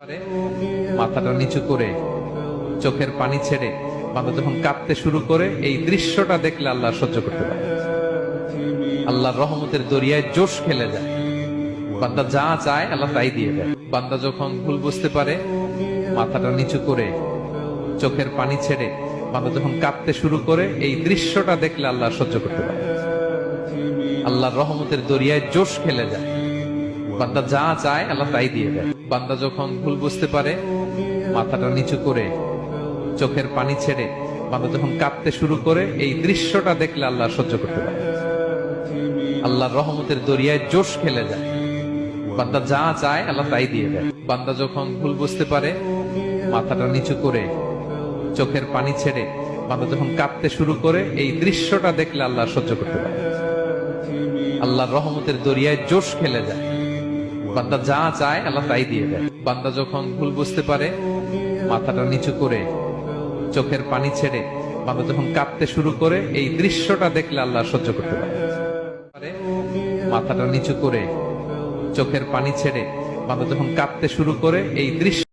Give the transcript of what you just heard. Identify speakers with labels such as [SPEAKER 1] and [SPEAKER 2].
[SPEAKER 1] পারে মাথাটা নিচু করে চোখের পানি ছেড়ে বান্দা যখন কাঁদতে শুরু করে এই দৃশ্যটা দেখলে আল্লাহ সহ্য করতে পারে। আল্লাহর রহমতের দরিয়ায় জোশ খেলে যায়, বান্দা যা চায় আল্লাহ তাই দিয়ে দেয়। বান্দা যখন ভুল বুঝতে পারে মাথাটা নিচু করে চোখের পানি ছেড়ে বান্দা যখন কাঁদতে শুরু করে এই দৃশ্যটা দেখলে আল্লাহ সহ্য করতে পারে। আল্লাহর রহমতের দরিয়ায় জোশ খেলে যায়, বান্দা যা চায় আল্লাহ তাই দিয়ে দেয়। বান্দা যখন ভুল বুঝতে পারে মাথাটা নিচু করে চোখের পানি ছেড়ে বান্দা যখন কাঁদতে শুরু করে এই দৃশ্যটা দেখলে আল্লাহ সহ্য করতে পারে। আল্লাহর রহমতের দরিয়ায় জোশ খেলে যায়, বান্দা যা চায় আল্লাহ তাই দিয়ে দেয়। বান্দা যখন ভুল বুঝতে পারে মাথাটা নিচু করে চোখের পানি ছেড়ে বান্দা যখন কাঁদতে শুরু করে এই দৃশ্যটা দেখলে আল্লাহ সহ্য করতে পারে। আল্লাহর রহমতের দরিয়ায় জোশ খেলে যায়, বান্দা যা চায় আল্লাহ তাই দিয়ে দেয়। বান্দা যখন ভুল বুঝতে পারে মাথাটা নিচু করে চোখের পানি ছেড়ে বান্দা যখন কাঁদতে শুরু করে এই দৃশ্যটা দেখলে আল্লাহ সহ্য করতে পারে। মাথাটা নিচু করে চোখের পানি ছেড়ে বান্দা যখন কাঁদতে শুরু করে এই দৃশ্য